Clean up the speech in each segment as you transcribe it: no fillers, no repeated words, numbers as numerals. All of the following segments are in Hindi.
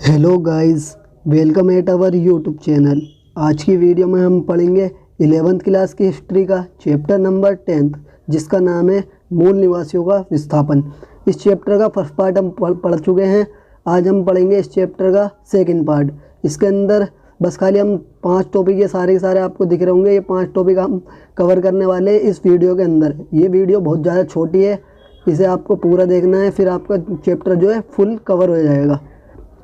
Hello guys, welcome at our YouTube channel. आज की वीडियो में हम पढ़ेंगे 11th क्लास की हिस्ट्री का चैप्टर नंबर 10th, जिसका नाम है मूल निवासियों का विस्थापन। इस चैप्टर का फर्स्ट पार्ट हम पढ़ चुके हैं। आज हम पढ़ेंगे इस चैप्टर का सेकंड पार्ट। इसके अंदर बस खाली हम 5 टॉपिक, ये सारे के सारे आपको दिख रहे होंगे। ये 5 टॉपिक हम कवर करने वाले हैं इस वीडियो के अंदर। ये वीडियो बहुत ज़्यादा छोटी है, इसे आपको पूरा देखना है, फिर आपका चैप्टर जो है फुल कवर हो जाएगा।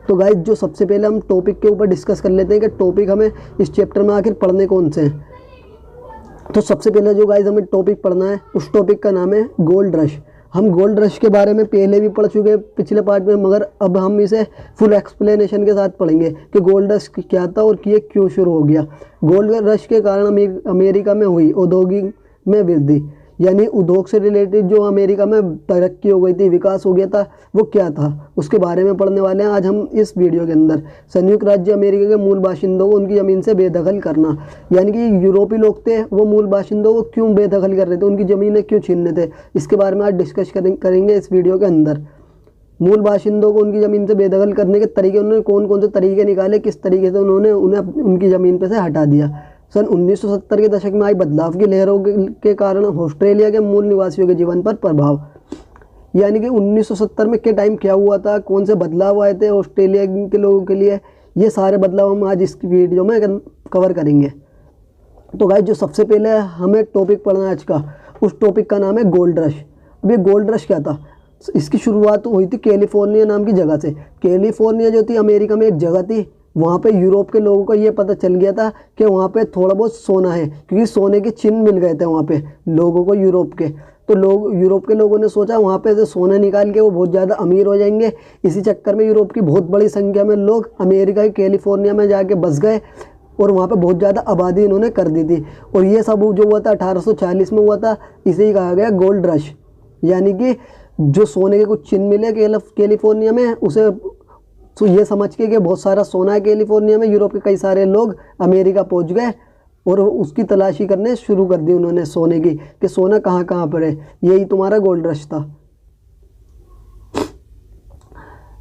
तो गाइस, जो सबसे पहले हम टॉपिक के ऊपर डिस्कस कर लेते हैं कि टॉपिक हमें इस चैप्टर में आखिर पढ़ने कौन से हैं। तो सबसे पहले जो गाइस हमें टॉपिक पढ़ना है, उस टॉपिक का नाम है गोल्ड रश। हम गोल्ड रश के बारे में पहले भी पढ़ चुके हैं पिछले पार्ट में, मगर अब हम इसे फुल एक्सप्लेनेशन के साथ पढ़ेंगे कि गोल्ड रश क्या था और ये क्यों शुरू हो गया। गोल्ड रश के कारण अमेरिका में हुई औद्योगिक में वृद्धि, यानी उद्योग से रिलेटेड जो अमेरिका में तरक्की हो गई थी, विकास हो गया था, वो क्या था, उसके बारे में पढ़ने वाले हैं आज हम इस वीडियो के अंदर। संयुक्त राज्य अमेरिका के मूल बाशिंदों को उनकी ज़मीन से बेदखल करना, यानी कि यूरोपीय लोग थे, वो मूल बाशिंदों को क्यों बेदखल कर रहे थे, उनकी ज़मीनें क्यों छीन रहे थे, इसके बारे में आज डिस्कस करेंगे इस वीडियो के अंदर। मूल बाशिंदों को उनकी ज़मीन से बेदखल करने के तरीके, उन्होंने कौन कौन से तरीके निकाले, किस तरीके से उन्होंने उन्हें उनकी ज़मीन पर से हटा दिया। सन 1970 के दशक में आई बदलाव की लहरों के कारण ऑस्ट्रेलिया के मूल निवासियों के जीवन पर प्रभाव, यानी कि 1970 में के टाइम क्या हुआ था, कौन से बदलाव आए थे ऑस्ट्रेलिया के लोगों के लिए, ये सारे बदलाव हम आज इस वीडियो में कवर करेंगे। तो गाइस, जो सबसे पहले हमें टॉपिक पढ़ना है आज का, उस टॉपिक का नाम है गोल्ड रश। अब ये गोल्ड रश क्या था? इसकी शुरुआत हुई थी कैलिफोर्निया नाम की जगह से। कैलिफोर्निया जो थी अमेरिका में एक जगह थी, वहाँ पे यूरोप के लोगों को ये पता चल गया था कि वहाँ पे थोड़ा बहुत सोना है, क्योंकि सोने के चिन्ह मिल गए थे वहाँ पे लोगों को यूरोप के। तो यूरोप के लोगों ने सोचा वहाँ पे से सोना निकाल के वो बहुत ज़्यादा अमीर हो जाएंगे। इसी चक्कर में यूरोप की बहुत बड़ी संख्या में लोग अमेरिका के कैलिफोर्निया में जाके बस गए और वहाँ पे बहुत ज़्यादा आबादी इन्होंने कर दी थी। और ये सब जो हुआ था 1840 में हुआ था, इसे ही कहा गया गोल्ड रश। यानी कि जो सोने के कुछ चिन्ह मिले कैलिफोर्निया में, उसे तो ये समझ के कि बहुत सारा सोना है कैलिफोर्निया में, यूरोप के कई सारे लोग अमेरिका पहुंच गए और उसकी तलाशी करने शुरू कर दी उन्होंने सोने की, कि सोना कहाँ कहाँ पर है। यही तुम्हारा गोल्ड रश था।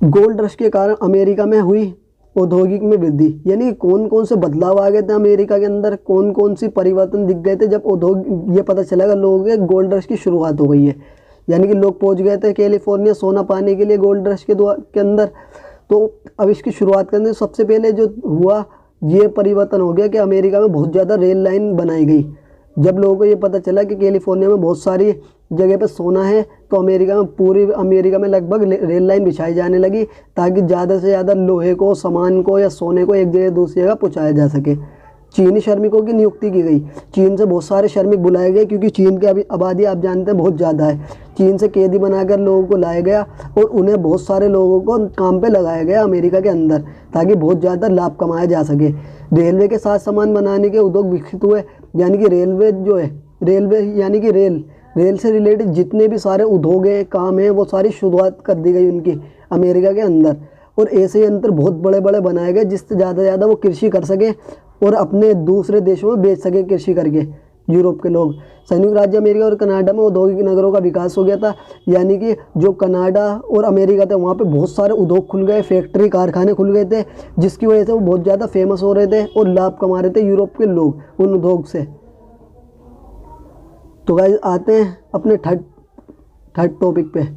गोल्ड रश के कारण अमेरिका में हुई औद्योगिक में वृद्धि, यानी कौन कौन से बदलाव आ गए थे अमेरिका के अंदर, कौन कौन सी परिवर्तन दिख गए थे जब उद्योग, ये पता चला लोगों के गोल्ड रश की शुरुआत हो गई है। यानी कि लोग पहुँच गए थे कैलिफोर्निया सोना पाने के लिए गोल्ड रश के अंदर। तो अब इसकी शुरुआत करने से सबसे पहले जो हुआ, ये परिवर्तन हो गया कि अमेरिका में बहुत ज़्यादा रेल लाइन बनाई गई। जब लोगों को ये पता चला कि कैलिफोर्निया में बहुत सारी जगह पे सोना है, तो पूरी अमेरिका में लगभग रेल लाइन बिछाई जाने लगी, ताकि ज़्यादा से ज़्यादा लोहे को, सामान को या सोने को एक जगह दूसरी जगह पहुँचाया जा सके। चीनी श्रमिकों की नियुक्ति की गई। चीन से बहुत सारे श्रमिक बुलाए गए, क्योंकि चीन की अभी आबादी आप जानते हैं बहुत ज़्यादा है। चीन से कैदी बनाकर लोगों को लाया गया और उन्हें बहुत सारे लोगों को काम पे लगाया गया अमेरिका के अंदर, ताकि बहुत ज़्यादा लाभ कमाया जा सके। रेलवे के साथ सामान बनाने के उद्योग विकसित हुए, यानी कि रेलवे जो है, रेलवे यानी कि रेल से रिलेटेड जितने भी सारे उद्योग हैं, काम हैं, वो सारी शुरुआत कर दी गई उनकी अमेरिका के अंदर। और ऐसे यंत्र बहुत बड़े बड़े बनाए गए, जिससे ज़्यादा से ज़्यादा वो कृषि कर सके और अपने दूसरे देशों में बेच सके कृषि करके यूरोप के लोग। संयुक्त राज्य अमेरिका और कनाडा में औद्योगिक नगरों का विकास हो गया था, यानी कि जो कनाडा और अमेरिका थे वहाँ पे बहुत सारे उद्योग खुल गए, फैक्ट्री कारखाने खुल गए थे, जिसकी वजह से वो बहुत ज़्यादा फेमस हो रहे थे और लाभ कमा रहे थे यूरोप के लोग उन उद्योग से। तो गाइस, आते हैं अपने थर्ड टॉपिक पे।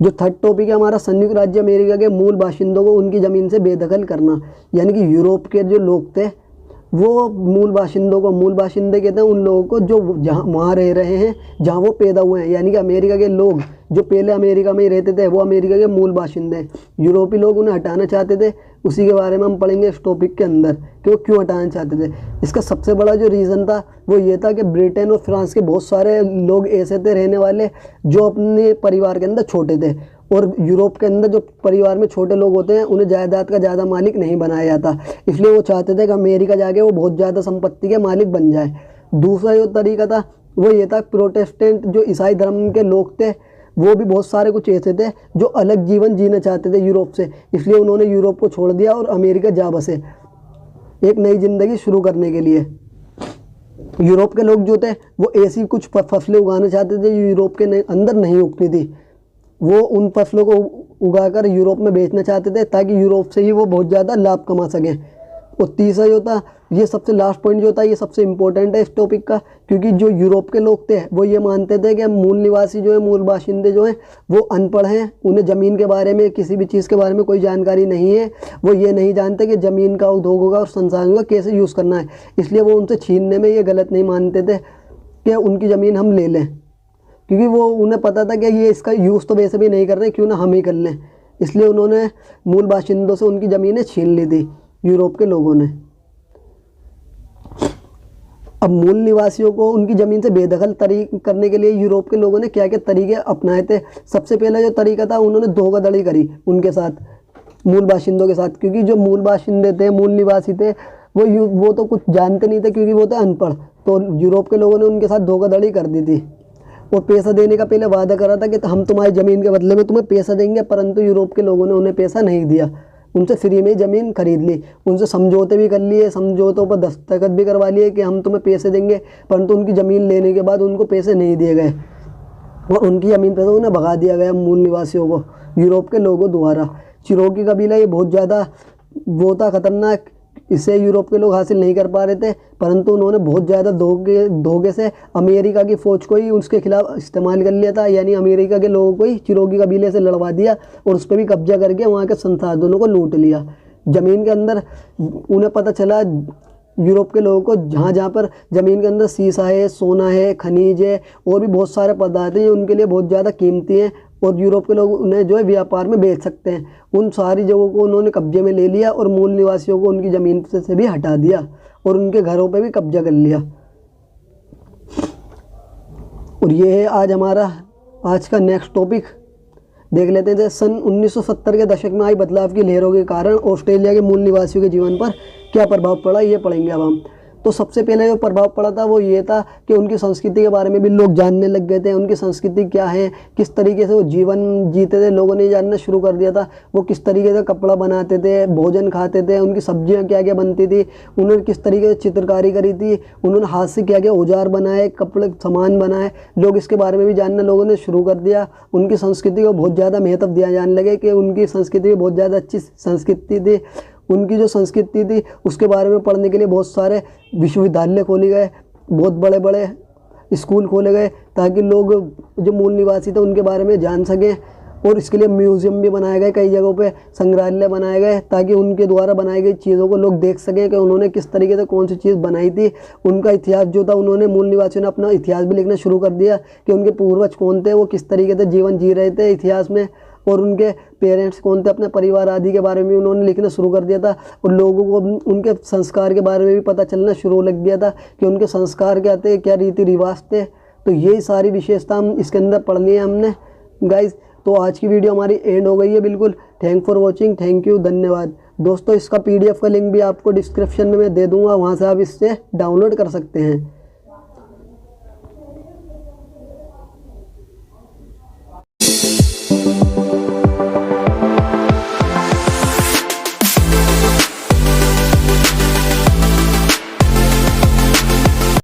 जो थर्ड टॉपिक है हमारा, संयुक्त राज्य अमेरिका के मूल बाशिंदों को उनकी ज़मीन से बेदखल करना, यानी कि यूरोप के जो लोग थे वो मूल बाशिंदे कहते हैं उन लोगों को जो जहाँ वहाँ रह रहे हैं, जहाँ वो पैदा हुए हैं। यानी कि अमेरिका के लोग जो पहले अमेरिका में ही रहते थे, वो अमेरिका के मूल बाशिंदे हैं। यूरोपीय लोग उन्हें हटाना चाहते थे, उसी के बारे में हम पढ़ेंगे इस टॉपिक के अंदर कि वो क्यों हटाना चाहते थे। इसका सबसे बड़ा जो रीज़न था वो ये था कि ब्रिटेन और फ्रांस के बहुत सारे लोग ऐसे थे रहने वाले जो अपने परिवार के अंदर छोटे थे, और यूरोप के अंदर जो परिवार में छोटे लोग होते हैं उन्हें जायदाद का ज़्यादा मालिक नहीं बनाया जाता। इसलिए वो चाहते थे कि अमेरिका जाके वो बहुत ज़्यादा संपत्ति के मालिक बन जाए। दूसरा जो तरीका था वो ये था, प्रोटेस्टेंट जो ईसाई धर्म के लोग थे, वो भी बहुत सारे कुछ ऐसे थे जो अलग जीवन जीना चाहते थे यूरोप से। इसलिए उन्होंने यूरोप को छोड़ दिया और अमेरिका जा बसे एक नई ज़िंदगी शुरू करने के लिए। यूरोप के लोग जो थे वो ऐसी कुछ फसलें उगाना चाहते थे जो यूरोप के अंदर नहीं उगती थी। वो उन फसलों को उगाकर यूरोप में बेचना चाहते थे ताकि यूरोप से ही वो बहुत ज़्यादा लाभ कमा सकें। और तीसरा जो था, ये सबसे लास्ट पॉइंट जो था, ये सबसे इम्पोर्टेंट है इस टॉपिक का, क्योंकि जो यूरोप के लोग थे वो ये मानते थे कि मूल निवासी जो है, मूल बाशिंदे जो हैं वो अनपढ़ हैं, उन्हें ज़मीन के बारे में, किसी भी चीज़ के बारे में कोई जानकारी नहीं है। वो ये नहीं जानते कि ज़मीन का उद्योग का और संसाधनों का कैसे यूज़ करना है, इसलिए वो उनसे छीनने में ये गलत नहीं मानते थे कि उनकी ज़मीन हम ले लें, क्योंकि वो उन्हें पता था कि ये इसका यूज़ तो वैसे भी नहीं कर रहे, क्यों ना हम ही कर लें। इसलिए उन्होंने मूल बाशिंदों से उनकी ज़मीनें छीन ली थी यूरोप के लोगों ने। अब मूल निवासियों को उनकी ज़मीन से बेदखल करने के लिए यूरोप के लोगों ने क्या क्या तरीके अपनाए थे। सबसे पहला जो तरीका था, उन्होंने धोखाधड़ी करी उनके साथ, मूल बाशिंदों के साथ, क्योंकि जो मूल बाशिंदे थे, मूल निवासी थे, वो तो कुछ जानते नहीं थे, क्योंकि वो थे अनपढ़। तो यूरोप के लोगों ने उनके साथ धोखाधड़ी कर दी थी और पैसा देने का पहले वादा करा था कि हम तुम्हारी ज़मीन के बदले में तुम्हें पैसा देंगे, परंतु यूरोप के लोगों ने उन्हें पैसा नहीं दिया, उनसे फ्री में ही ज़मीन खरीद ली। उनसे समझौते भी कर लिए, समझौतों पर दस्तखत भी करवा लिए कि हम तुम्हें पैसे देंगे, परंतु उनकी ज़मीन लेने के बाद उनको पैसे नहीं दिए गए और उनकी ज़मीन पर तो उन्हें भगा दिया गया मूल निवासियों को यूरोप के लोगों द्वारा। चिरोकी कबीला ये बहुत ज़्यादा वो था खतरनाक, इसे यूरोप के लोग हासिल नहीं कर पा रहे थे, परंतु उन्होंने बहुत ज़्यादा धोखे से अमेरिका की फ़ौज को ही उसके खिलाफ इस्तेमाल कर लिया था, यानी अमेरिका के लोगों को ही चिरोकी कबीले से लड़वा दिया और उस पर भी कब्जा करके वहाँ के संसाधनों को लूट लिया। ज़मीन के अंदर उन्हें पता चला यूरोप के लोगों को, जहाँ जहाँ पर ज़मीन के अंदर शीशा है, सोना है, खनिज है और भी बहुत सारे पदार्थ हैं, उनके लिए बहुत ज़्यादा कीमती हैं और यूरोप के लोग उन्हें जो है व्यापार में बेच सकते हैं। उन सारी जगहों को उन्होंने कब्जे में ले लिया और मूल निवासियों को उनकी ज़मीन से भी हटा दिया और उनके घरों पर भी कब्जा कर लिया। और ये है आज हमारा आज का नेक्स्ट टॉपिक। देख लेते थे सन 1970 के दशक में आई बदलाव की लहरों के कारण ऑस्ट्रेलिया के मूल निवासियों के जीवन पर क्या प्रभाव पड़ा, ये पढ़ेंगे अब हम। तो सबसे पहले जो प्रभाव पड़ा था वो ये था कि उनकी संस्कृति के बारे में भी लोग जानने लग गए थे। उनकी संस्कृति क्या है, किस तरीके से वो जीवन जीते थे, लोगों ने जानना शुरू कर दिया था। वो किस तरीके से कपड़ा बनाते थे, भोजन खाते थे, उनकी सब्जियां क्या क्या बनती थी, उन्होंने किस तरीके से चित्रकारी करी थी, उन्होंने हाथ से क्या क्या औजार बनाए, कपड़े सामान बनाए, लोग इसके बारे में भी जानना लोगों ने शुरू कर दिया। उनकी संस्कृति को बहुत ज़्यादा महत्व दिया जाने लगे कि उनकी संस्कृति बहुत ज़्यादा अच्छी संस्कृति थी। उनकी जो संस्कृति थी उसके बारे में पढ़ने के लिए बहुत सारे विश्वविद्यालय खोले गए, बहुत बड़े बड़े स्कूल खोले गए ताकि लोग जो मूल निवासी थे उनके बारे में जान सकें। और इसके लिए म्यूज़ियम भी बनाए गए, कई जगहों पे संग्रहालय बनाए गए ताकि उनके द्वारा बनाई गई चीज़ों को लोग देख सकें कि उन्होंने किस तरीके से कौन सी चीज़ बनाई थी। उनका इतिहास जो था, उन्होंने मूल निवासियों ने अपना इतिहास भी लिखना शुरू कर दिया कि उनके पूर्वज कौन थे, वो किस तरीके से जीवन जी रहे थे इतिहास में, और उनके पेरेंट्स कौन थे, अपने परिवार आदि के बारे में उन्होंने लिखना शुरू कर दिया था। और लोगों को उनके संस्कार के बारे में भी पता चलना शुरू लग गया था कि उनके संस्कार क्या थे, क्या रीति रिवाज थे। तो यही सारी विशेषता हम इसके अंदर पढ़ ली है हमने गाइज। तो आज की वीडियो हमारी एंड हो गई है बिल्कुल। Thank for watching, thank you, धन्यवाद दोस्तों। इसका PDF का लिंक भी आपको डिस्क्रिप्शन में मैं दे दूँगा, वहाँ से आप इससे डाउनलोड कर सकते हैं।